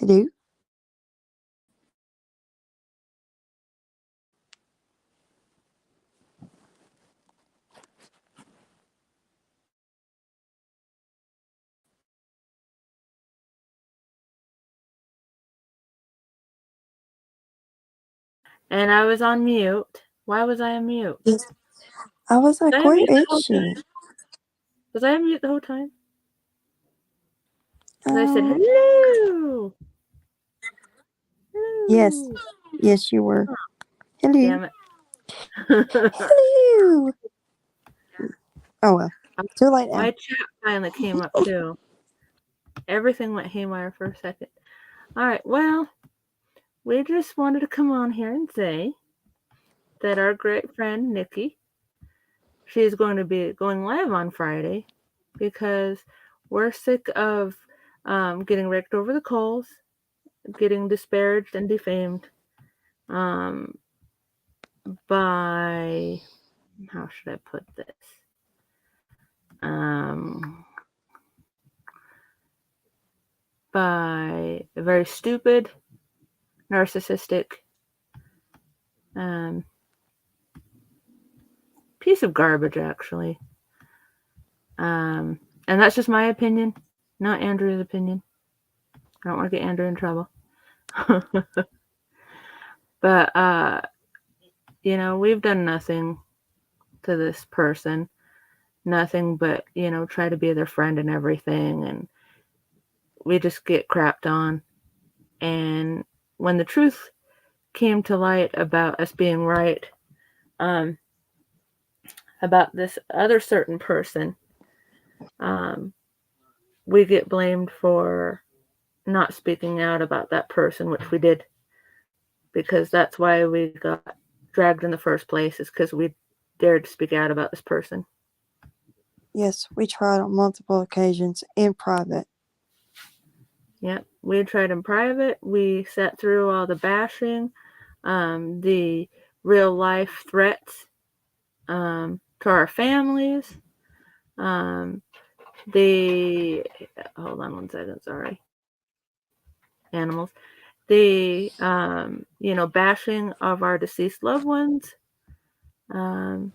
Hello? And I was on mute. Why was I on mute? Yes. I was Was like, I on where mute the is whole she? time? Was I on mute the whole time? Because I said Um, hello. yes. Hello. Yes, you were. Oh, Hello. damn it. Hello. Oh, well. Too late now. My chat finally came up too. Everything went haywire for a second. Alright, well, we just wanted to come on here and say that our great friend Nikki, she's going to be going live on Friday because we're sick of getting raked over the coals, getting disparaged and defamed um, by, how should I put this? By a very stupid, narcissistic um, piece of garbage, actually. And that's just my opinion, not Andrew's opinion. I don't want to get Andrew in trouble. But, we've done nothing to this person. Nothing but, try to be their friend and everything. And we just get crapped on. And when the truth came to light about us being right, about this other certain person, we get blamed for not speaking out about that person, which we did, because that's why we got dragged in the first place, is because we dared to speak out about this person. Yes, we tried on multiple occasions in private. Yep, we tried in private. We sat through all the bashing, the real life threats to our families, the hold on one second, sorry, animals, the bashing of our deceased loved ones, um,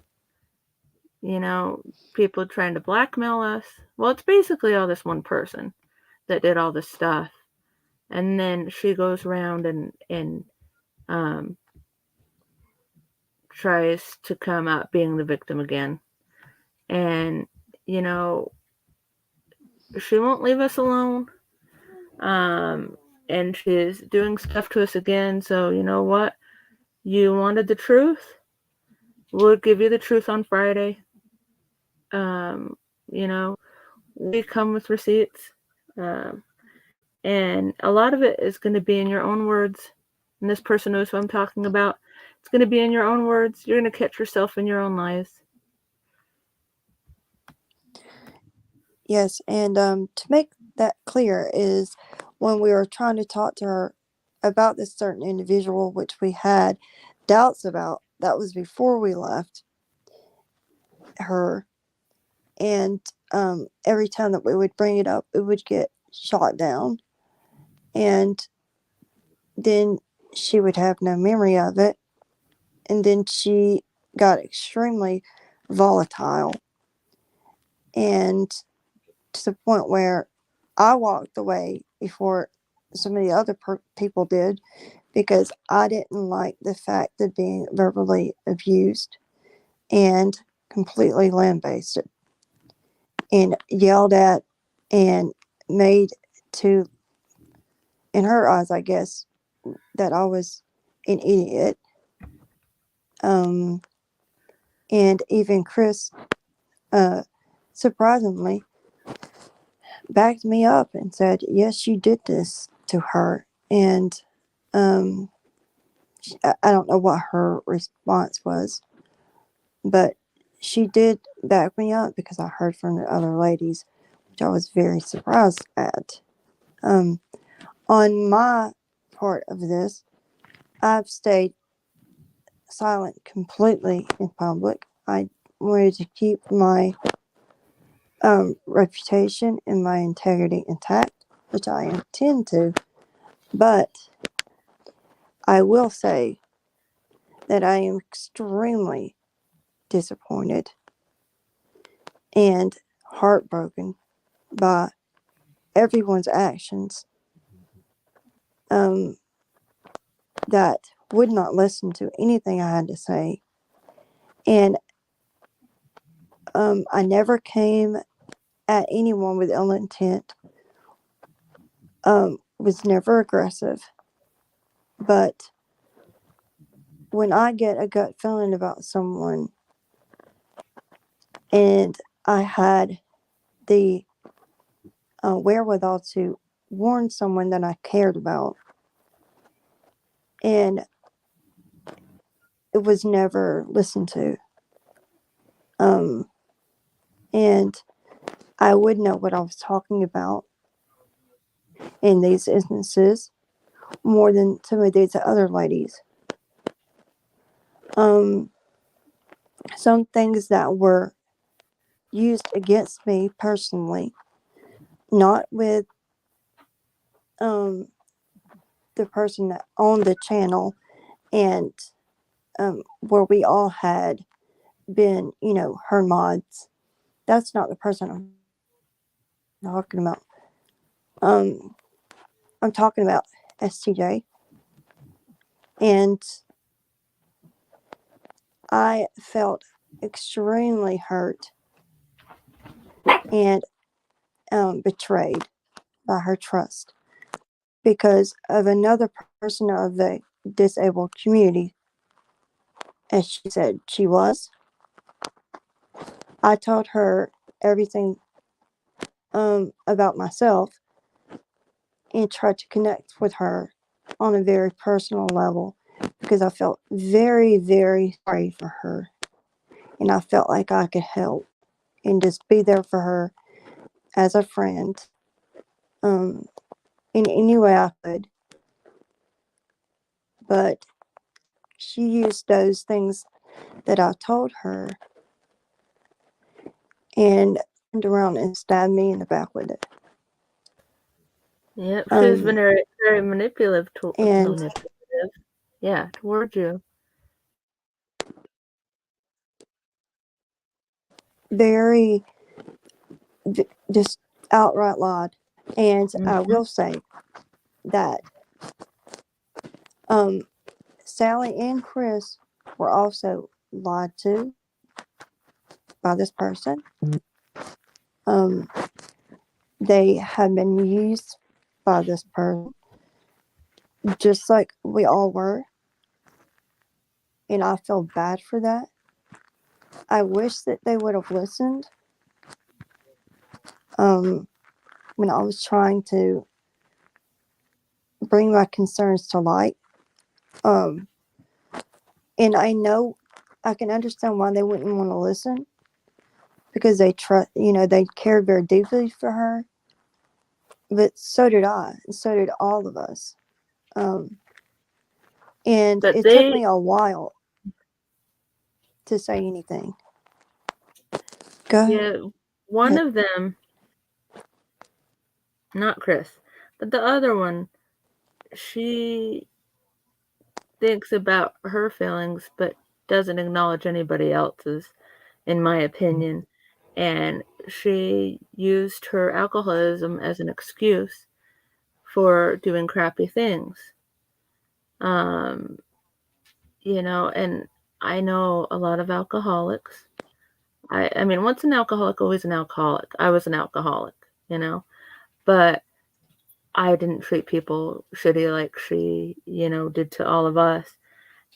people trying to blackmail us. Well, it's basically all this one person that did all this stuff, and then she goes around and um, tries to come out being the victim again. And she won't leave us alone. And she's doing stuff to us again. So you know what? You wanted the truth? We'll give you the truth on Friday. Um, we come with receipts. Um, and a lot of it is going to be in your own words. And this person knows who I'm talking about. It's going to be in your own words. You're going to catch yourself in your own lies. Yes, and to make that clear is when we were trying to talk to her about this certain individual, which we had doubts about, that was before we left her. And every time that we would bring it up, it would get shot down. And then she would have no memory of it. And then she got extremely volatile. And to the point where I walked away before some of the other people did, because I didn't like the fact of being verbally abused and completely lambasted and yelled at and made to, in her eyes, I guess, that I was an idiot. And even Chris, surprisingly, backed me up and said, yes, you did this to her. And I don't know what her response was, but she did back me up because I heard from the other ladies, which I was very surprised at. On my part of this, I've stayed silent completely in public. I wanted to keep my reputation and my integrity intact, which I intend to. But I will say that I am extremely disappointed and heartbroken by everyone's actions, um, that would not listen to anything I had to say. And I never came at anyone with ill intent, was never aggressive. But when I get a gut feeling about someone and I had the wherewithal to warn someone that I cared about, and it was never listened to. Um, and I would know what I was talking about in these instances more than some of these other ladies. Um, some things that were used against me personally, not with um, the person that owned the channel and where we all had been, her mods. That's not the person I'm talking about. Um, I'm talking about STJ. And I felt extremely hurt and betrayed by her trust because of another person of the disabled community, as she said she was. I told her everything about myself and tried to connect with her on a very personal level because I felt very, very sorry for her. And I felt like I could help and just be there for her as a friend, um, in any way I could. But she used those things that I told her and turned around and stabbed me in the back with it. Yep, she's been Um, very, very manipulative. and Manipulative. Yeah, towards you. very just outright lied. And I Mm-hmm. will say that um, Sally and Chris were also lied to by this person. Um, they have been used by this person, just like we all were. And I feel bad for that. I wish that they would have listened um, when I was trying to bring my concerns to light. Um, and I know I can understand why they wouldn't want to listen because they trust, they cared very deeply for her. But so did I, and so did all of us. Um, and But it took they, me a while to say anything. Go yeah, one ahead. of them, not Chris, but the other one, she thinks about her feelings but doesn't acknowledge anybody else's, in my opinion. And she used her alcoholism as an excuse for doing crappy things. Um, and I know a lot of alcoholics. I mean, once an alcoholic, always an alcoholic. I was an alcoholic, but I didn't treat people shitty like she, did to all of us.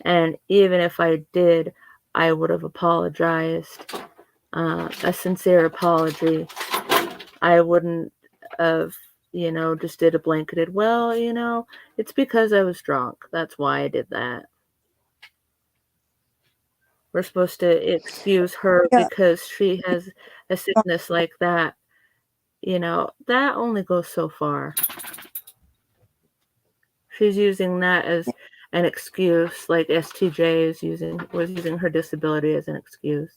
And even if I did, I would have apologized, a sincere apology. I wouldn't have, just did a blanketed, well, it's because I was drunk. That's why I did that. We're supposed to excuse her Yeah, because she has a sickness like that. That only goes so far. She's using that as an excuse, like STJ was using her disability as an excuse.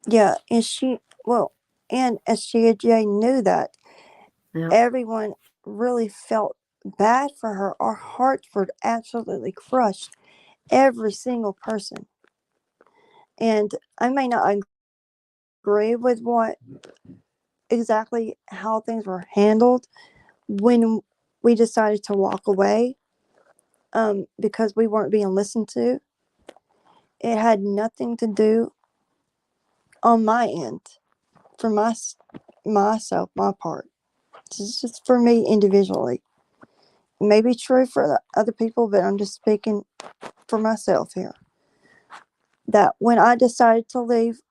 yeah, and she, well, and SGJ knew that. Yep. everyone really felt bad for her. Our hearts were absolutely crushed, every single person. And I may not agree with what exactly how things were handled when we decided to walk away, because we weren't being listened to. It had nothing to do on my end for myself, my part. This is just for me individually. It may be true for the other people, but I'm just speaking for myself here. That when I decided to leave,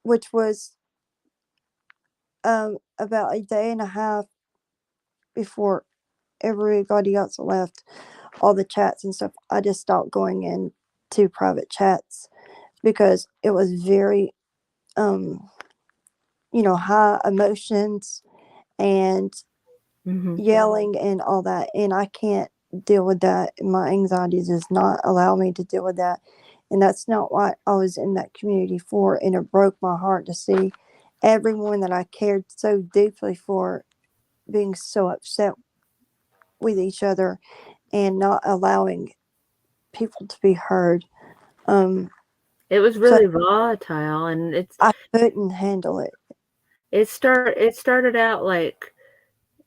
which was about a day and a half before everybody else left, all the chats and stuff, I just stopped going into private chats because it was very, um, high emotions and Hmm. yelling and all that. And I can't deal with that. My anxiety does not allow me to deal with that. And that's not what I was in that community for. And it broke my heart to see everyone that I cared so deeply for being so upset with each other and not allowing people to be heard. Um, It was so really volatile, and I couldn't handle it. it started out like,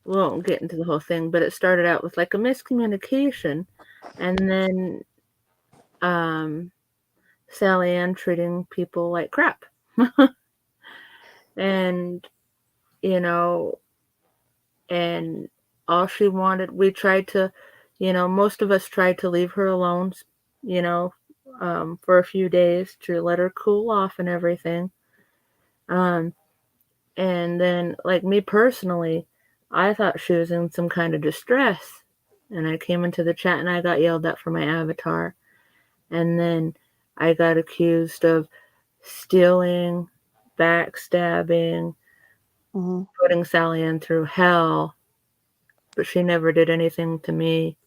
we won't get into the whole thing, but it started out with like a miscommunication, and then um, Sally Ann treating people like crap, and you know, and all she wanted, we tried to, most of us tried to leave her alone, you know, for a few days to let her cool off and everything. Um, and then, like me personally, I thought she was in some kind of distress. And I came into the chat and I got yelled at for my avatar. And then I got accused of stealing, backstabbing, Hmm. putting Sally Ann through hell, but she never did anything to me.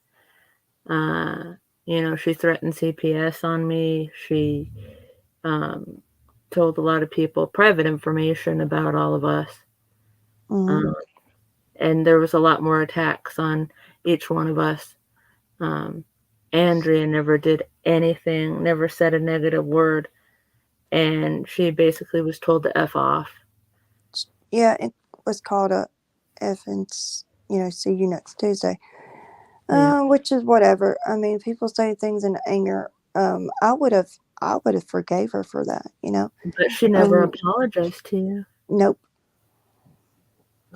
Uh, she threatened CPS on me. She um, told a lot of people private information about all of us. Hmm. Um, and there was a lot more attacks on each one of us. Um, Andrea never did anything, never said a negative word, and she basically was told to F off. Yeah, it was called a F and see you next Tuesday. Yeah, Which is whatever. I mean, people say things in anger. I would have forgave her for that. but she never Um, apologized to you. nope.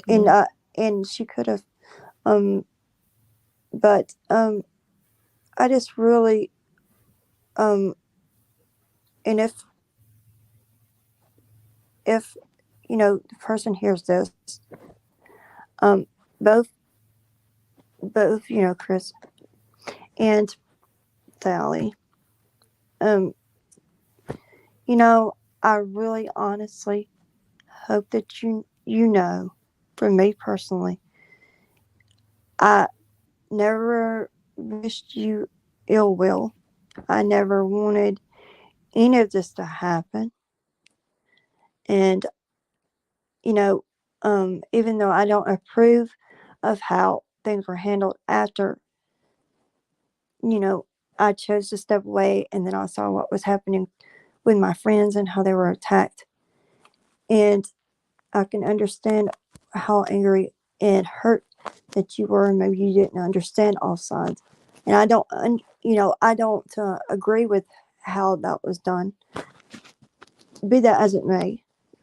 And Yeah, and she could have. Um, but I just really um, and if the person hears this, um, both Chris and Sally, um, you know, I really honestly hope that for me personally, I never wished you ill will. I never wanted any of this to happen. And, you know, even though I don't approve of how things were handled after, you know, I chose to step away and then I saw what was happening with my friends and how they were attacked. And I can understand how angry and hurt that you were, and maybe you didn't understand all sides. And I don't agree with how that was done. Be that as it may,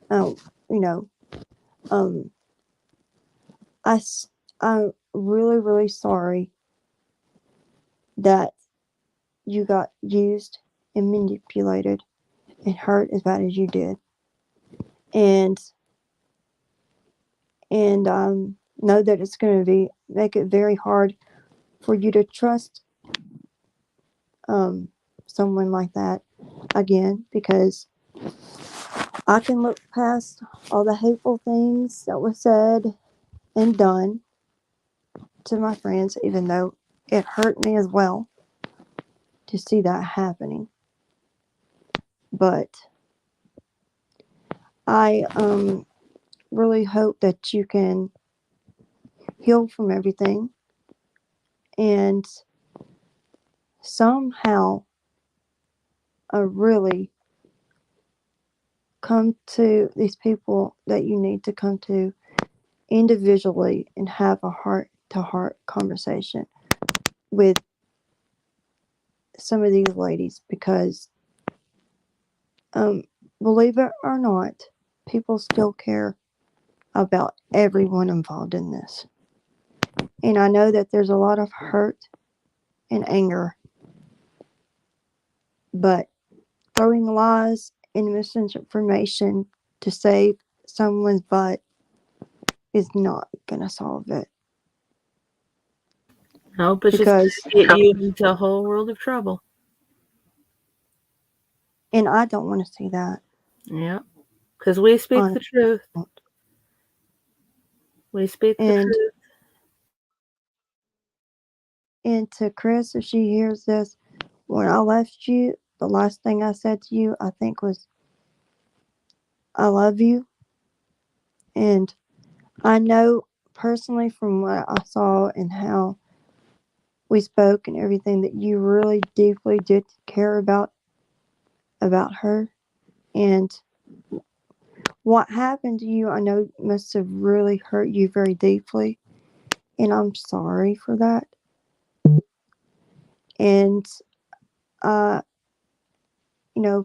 um, you know, um, I'm really, really sorry that you got used and manipulated and hurt as bad as you did, and know that it's going to be make it very hard for you to trust um, someone like that again, because I can look past all the hateful things that were said and done to my friends, even though it hurt me as well to see that happening. But I really hope that you can heal from everything, and somehow really come to these people that you need to come to individually and have a heart to heart conversation with some of these ladies because, um, believe it or not, people still care about everyone involved in this. And I know that there's a lot of hurt and anger, but throwing lies and misinformation to save someone's butt is not going to solve it Nope, it's just because, gonna get you into a whole world of trouble. and I don't want to see that. Yeah, because we speak the Honestly. truth. We speak the And truth. to Chris, if she hears this, when I left you, the last thing I said to you, I think was, I love you. And I know personally from what I saw and how we spoke and everything that you really deeply did care about her. And what happened to you, I know must have really hurt you very deeply. And I'm sorry for that. And, uh,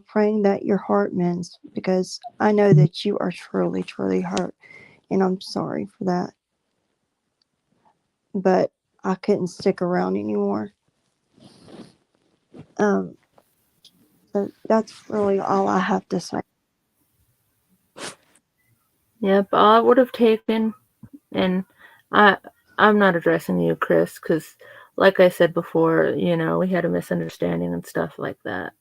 praying that your heart mends because I know that you are truly, truly hurt. And I'm sorry for that. But I couldn't stick around anymore. Um, so that's really all I have to say. Yep, all it would have taken, and I, I'm not addressing you, Chris, because, like I said before, we had a misunderstanding and stuff like that.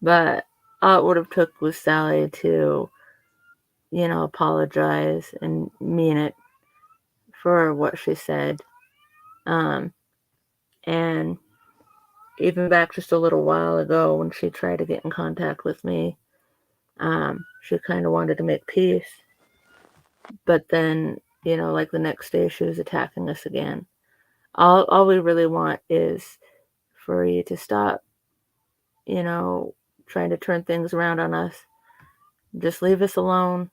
But all it would have took was Sally to, apologize and mean it for what she said. Um, and even back just a little while ago when she tried to get in contact with me, she kind of wanted to make peace. But then, like the next day, she was attacking us again. All we really want is for you to stop, you know, trying to turn things around on us. Just leave us alone,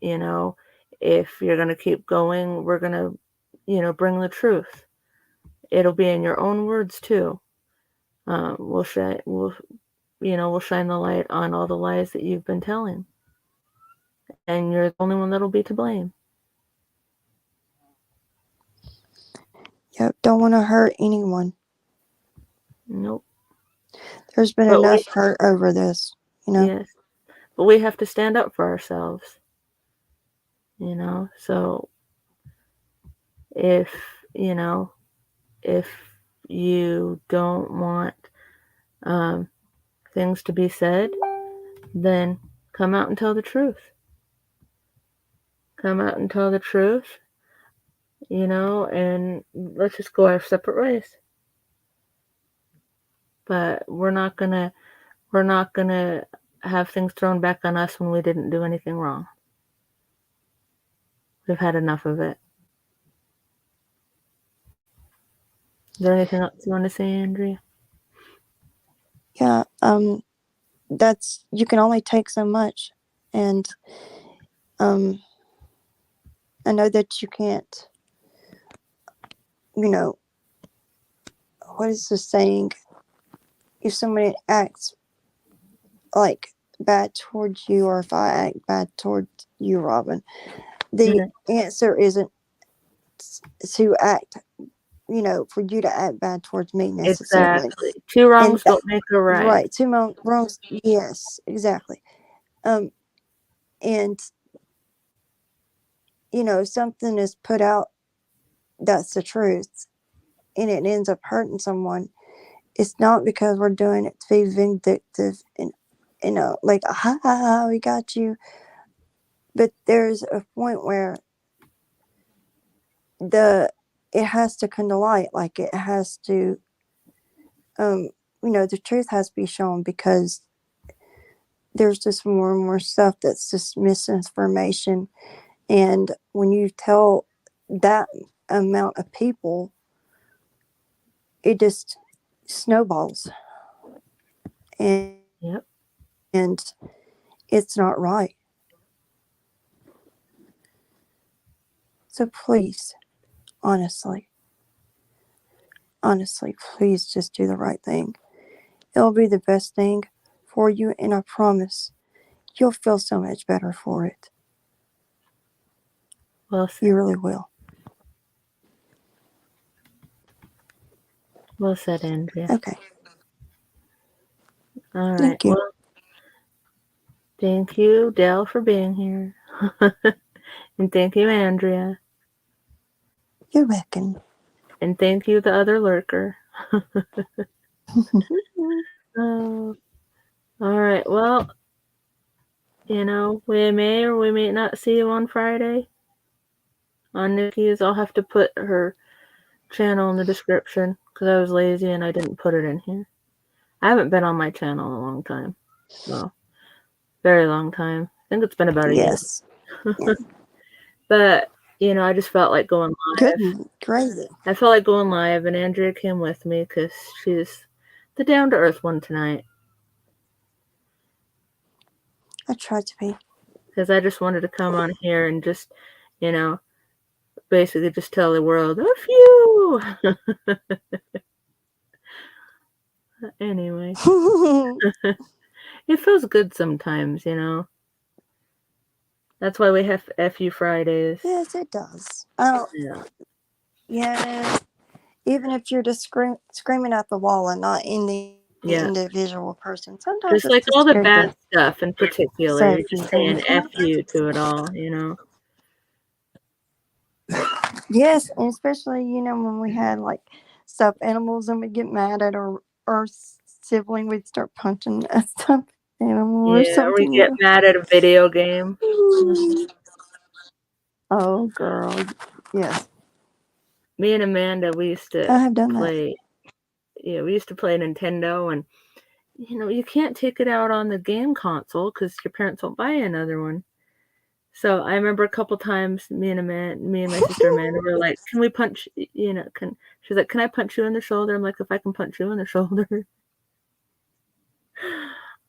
you know. If you're going to keep going, we're going to, bring the truth. It'll be in your own words too. We'll shine the light on all the lies that you've been telling, and you're the only one that'll be to blame. Yep, don't want to hurt anyone. Nope. There's been But enough hurt over this, you know. yes, but we have to stand up for ourselves, So if you know, if you don't want um, things to be said, then come out and tell the truth. Come out and tell the truth, and let's just go our separate ways. But we're not gonna have things thrown back on us when we didn't do anything wrong. We've had enough of it. Is there anything else you want to say, Andrea? Yeah, that's, you can only take so much. And um I know that you can't, you know, what is the saying? If somebody acts like bad towards you, or if I act bad towards you, Robin, the Mhm. answer isn't to act, for you to act bad towards me necessarily. Exactly. Two And wrongs that, don't make a right. right, two wrongs, yes, exactly. Um, and, something is put out that's the truth and it ends up hurting someone. It's not because we're doing it to be vindictive and, like, ha ha ha, we got you. But there's a point where the it has to come to light, like it has to, um the truth has to be shown because there's just more and more stuff that's just misinformation. And when you tell that amount of people, it just snowballs, and Yep. it's not right. So please, honestly, honestly, please just do the right thing. It'll be the best thing for you, and I promise you'll feel so much better for it. Well said. You really will. Well said, Andrea. Okay. All right. Thank you. Well, thank you, Dell, for being here. And thank you, Andrea. You're welcome. And thank you, the other lurker. Oh, all right. Well, we may or we may not see you on Friday on Nikki's. I'll have to put her channel in the description because I was lazy and I didn't put it in here. I haven't been on my channel in a long time. Well, very long time. I think it's been about a year. Yes. Yeah. But, I just felt like going Good live. and crazy. I felt like going live, and Andrea came with me because she's the down to earth one tonight. I tried to be. Because I just wanted to come on here and just, you know, basically just tell the world, a few. Anyway, it feels good sometimes. That's why we have FU Fridays. Yes, it does. Oh, Yeah. yeah. Even if you're just screaming at the wall and not in the Yeah. individual person, sometimes Just it's like just all the good bad to stuff in particular, say a you're few just saying things. FU to it all. Yes, and especially when we had like stuffed animals and we'd get mad at our sibling, we'd start punching a stuffed animal or Yeah, or we something. get mad at a video game. Oh, girl, yes, Me and Amanda, we used to I have done that. play. Yeah, we used to play Nintendo, and you can't take it out on the game console because your parents won't buy you another one. So I remember a couple times me and my sister Amanda were like, "Can we punch? She's like, can I punch you in the shoulder?" I'm like, "If I can punch you in the shoulder."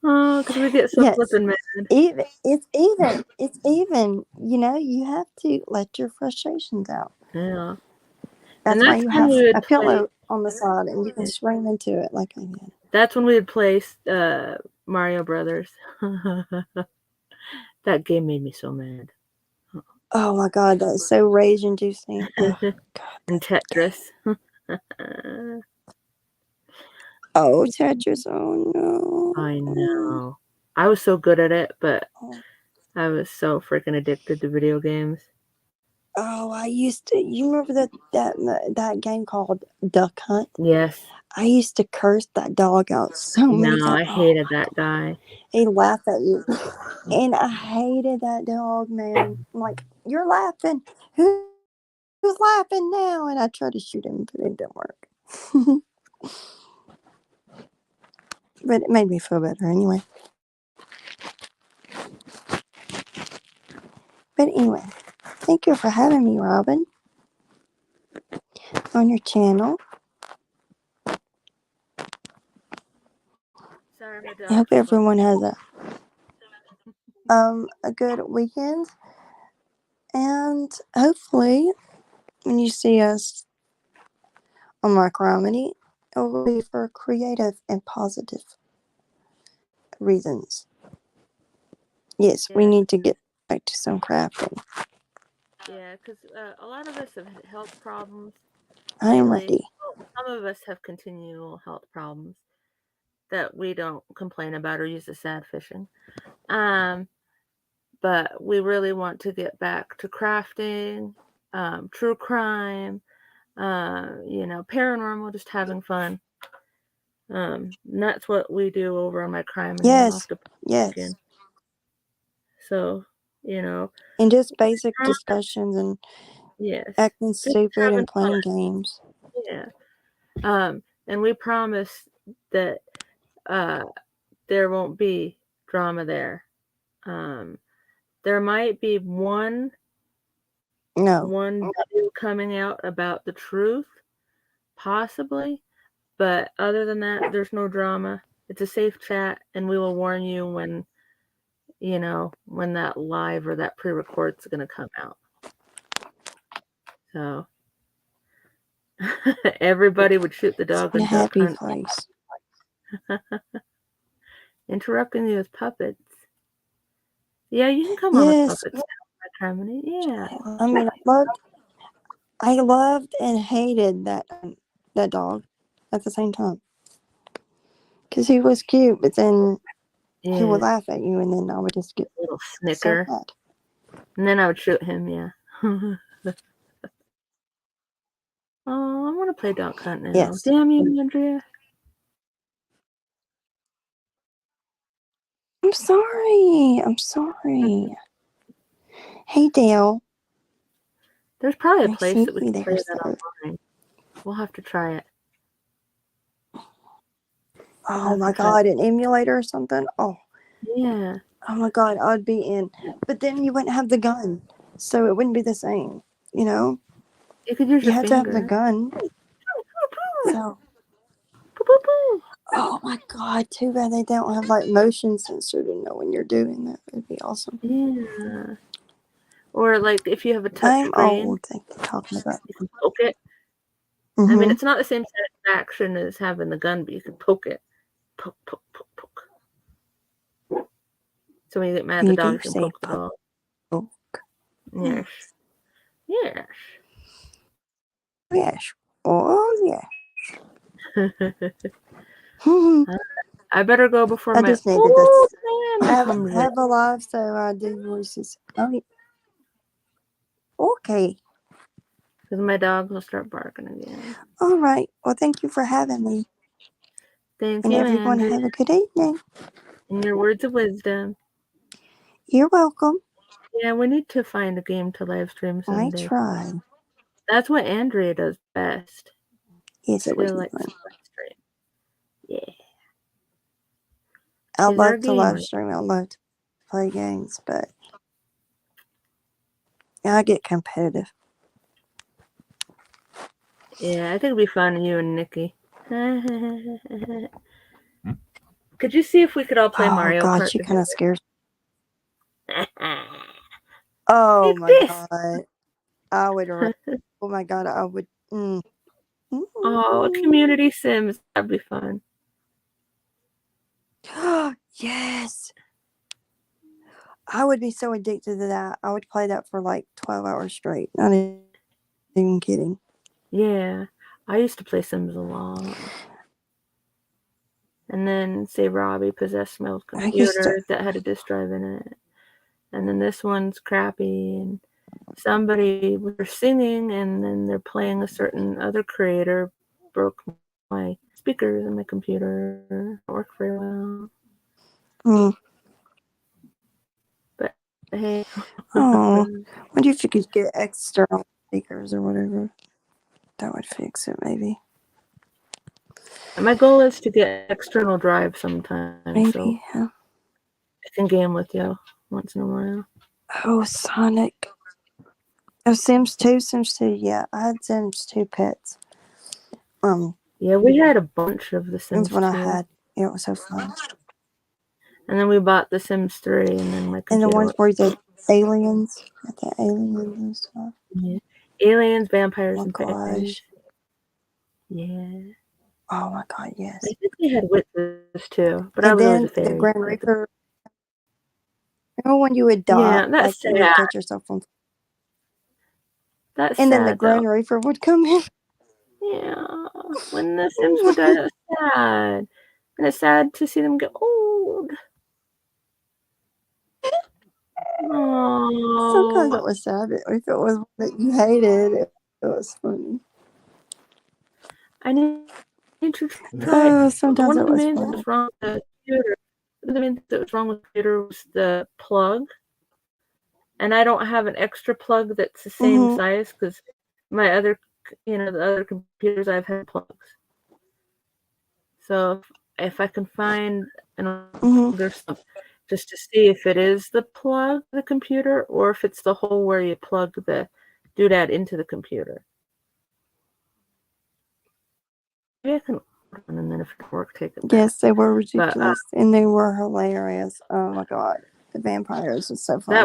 Oh, because we get so Yes, flippin' mad. it's even. You have to let your frustrations out. Yeah, and That's why that's you when have we would a play. pillow on the side and you can scream into it like I did. That's when we would play Mario Brothers. That game made me so mad. Oh my god, that's so rage inducing. Oh god, And that's Tetris. game. Oh, Tetris. Oh I no. know. I was so good at it, but Oh, I was so freaking addicted to video games. oh, I used to. You remember that game called Duck Hunt? Yes. I used to curse that dog out so many No, times. I Oh hated my that god, guy. he'd laugh at you, and I hated that dog, man. I'm like, you're laughing. Who's laughing now? And I tried to shoot him, but it didn't work. But it made me feel better anyway. But anyway, thank you for having me, Robin, on your channel. Sorry, my I dog's hope everyone barking. has a good weekend, and hopefully when you see us on Micromedy, it will be for creative and positive reasons. Yes, we Yeah, need to get back to some crafting. yeah, because a lot of us have had health problems I am lately. ready. Well, some of us have continual health problems that we don't complain about or use as sad fishing. Um, but we really want to get back to crafting, true crime, paranormal, just having fun. And that's what we do over on my crimony. I'll have Yes, to put a link yes. in. So, you know, And just basic promise, discussions and yes, acting just stupid having and playing fun. games. Yeah. And we promise that uh, there won't be drama there. Um, there might be one No. one video coming out about the truth, possibly. But other than that, there's no drama. It's a safe chat, and we will warn you when when that live or that pre-record's going to come out. So everybody would shoot the dog In a and duck happy hunt. place. Interrupting you with puppets. Yeah, you can come on with Yes. puppets now, Harmony. Yeah. I mean, I loved and hated that dog at the same time because he was cute, but then he would Yeah. laugh at you, and then I would just get A little so snicker. mad. And then I would shoot him, yeah. Oh, I want to play dog hunt now. Yes. Damn you, Andrea. I'm sorry. I'm sorry. Hey, Dale. There's probably a I place see that we you can play there, that sir. online. We'll have to try it. Oh my God, an emulator or something? Yeah. Oh my God, I'd be in. But then you wouldn't have the gun, so it wouldn't be the same. You know, You could use you your have to have the finger. gun. Poo, So, poo, poo, poo. oh my God, too bad they don't have like motion sensor to know when you're doing that. It'd be awesome. Yeah. Or like if you have a touch I'm screen, old. Think you're talking about. you can poke it. I mean, Mm-hmm. it's not the same satisfaction as having the gun, but you can poke it. Poke, poke, poke, poke. So when you get mad at the You dog, do you can say poke the dog. poke. Yes. Yes. Yes. Oh yeah. I better go before I my just needed old this. man comes in. Have a live, so I do voices. Oh, okay. Because my dog will start barking again. All right. Well, thank you for having me. Thank And you, everyone Andrew. have a good evening. And your words of wisdom. You're welcome. Yeah, we need to find a game to live stream I someday. tried. That's what Andrea does best. Yes, it She was likes fun. to live stream. Yeah. I She's our love to live gamer. stream. I love to play games, but I get competitive. Yeah, I think it'd be fun, you and Nikki. Could you see if we could all play Oh Mario God, Kart she kind together? of scares. Oh Take my this. God, I would. Oh my God, I would. Oh, community Sims. That'd be fun. Yes, I would be so addicted to that. I would play that for like 12 hours straight. Not even kidding. Yeah. I used to play Sims a lot. And then, say, Robbie possessed my old I used to. computer that had a disk drive in it. And then this one's crappy. And somebody was singing, and then they're playing a certain other creator broke my speakers in my computer. Don't work very well. Mm. But hey. Oh, wonder if you could get external speakers or whatever. That would fix it, maybe. My goal is to get external drive sometime, so Maybe. Yeah. I can game with you once in a while. Oh, Sonic. Oh, Sims 2, Sims 2. Yeah, I had Sims 2 pets. Yeah, we had a bunch of The Sims That's what I 2. had. It was so fun. And then we bought The Sims 3, and then my And the computer ones went. where the aliens, like the aliens and stuff. Yeah. Aliens, vampires, Oh my and fairies. gosh. Yeah. Oh my God, yes. I think they had witches too, but I And was always then a the fairy. Grand Reaper. Remember when you would die, Yeah, that's like you would sad. catch yourself on, That's and then the sad though. Grand Reaper would come in. Yeah. When the Sims would die, that's sad. And it's sad to see them get old. Sometimes Oh. it was sad, but if it was one that you hated, it was funny. I need to try it. Oh, But sometimes one of it the was main things that fun. was wrong with the computer, one of the main things that was wrong with the computer was the plug. And I don't have an extra plug that's the same Mm-hmm. size because my other, the other computers I've had plugs. So if I can find an Mm-hmm. or something, just to see if it is the plug, the computer, or if it's the hole where you plug the doodad into the computer. Maybe I can order one, and then if it doesn't work, take it back. Yes, they were But ridiculous, and they were hilarious. Oh my god, the vampires was so funny.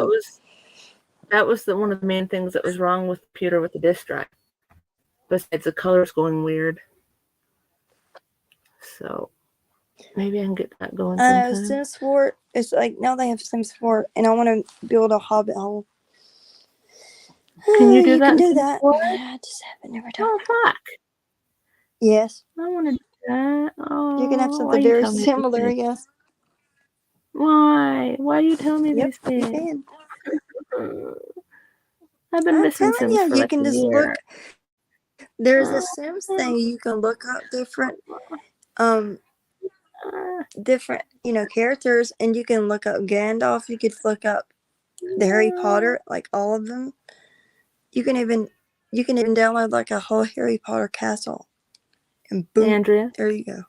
that was one of the main things that was wrong with the computer with the disk drive. Besides the colors going weird. So maybe I can get that going sometime. Sims 4, it's like now they have Sims 4, and I want to build a hobbit hole. Can you do You that? can do Sims that. 4? I just haven't never done Oh, it. fuck. Yes. I want to do that. Oh, You can have something very similar, yes. Why? Why you tell me Yep, these things? you can. I've been missing Sims you, for you like can a just year. look. There's a Sims thing you can look up different, characters, and you can look up Gandalf. You could look up the Harry Potter, like all of them. You can even download like a whole Harry Potter castle, and boom, Andrea. there you go.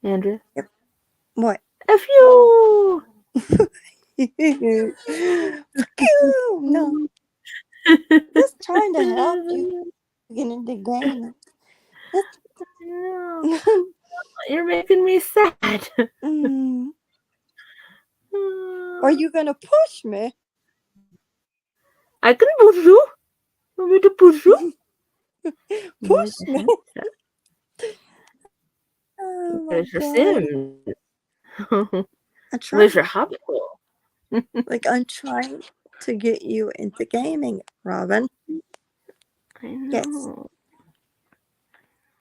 Andrea. Yep. What? F you. No. Just trying to help you get into gaming. You're making me sad. Are you gonna push me? I can push you. Want me to push you? Push me. Oh my There's your god. Sims. I'm trying. There's your hobbit hole. Like, I'm trying to get you into gaming, Robin. I know. Yes.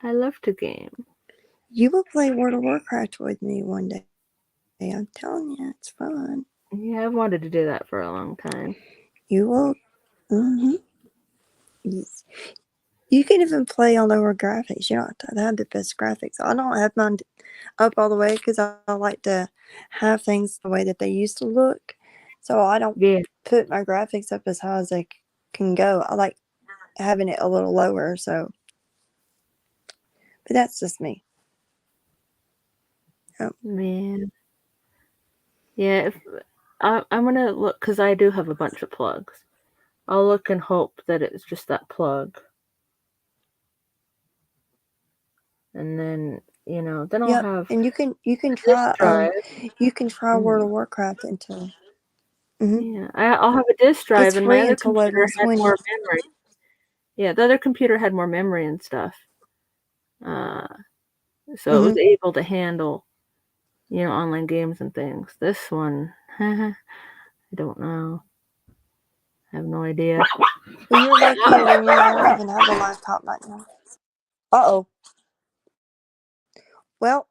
I love to game. You will play World of Warcraft with me one day. I'm telling you, it's fun. Yeah, I've wanted to do that for a long time. You will. Yes. You can even play on lower graphics. You don't have to have the best graphics. I don't have mine up all the way because I like to have things the way that they used to look. So I don't put my graphics up as high as they can go. I like having it a little lower. So, but that's just me. Oh. Man. Yeah, I'm gonna look because I do have a bunch of plugs. I'll look and hope that it's just that plug. And then, then I'll have. And you can try World of Warcraft until. Yeah, I'll have a disk drive, It's and my free other until computer August had 20th. more memory. Yeah, the other computer had more memory and stuff. So it was able to handle, online games and things. This one, I don't know. I have no idea. Well, you're luckier than me. I don't even have a laptop right now. Uh-oh. Well,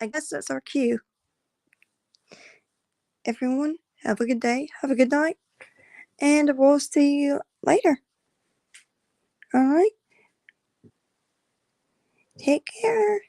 I guess that's our cue. Everyone, have a good day. Have a good night. And we'll see you later. All right? Take care.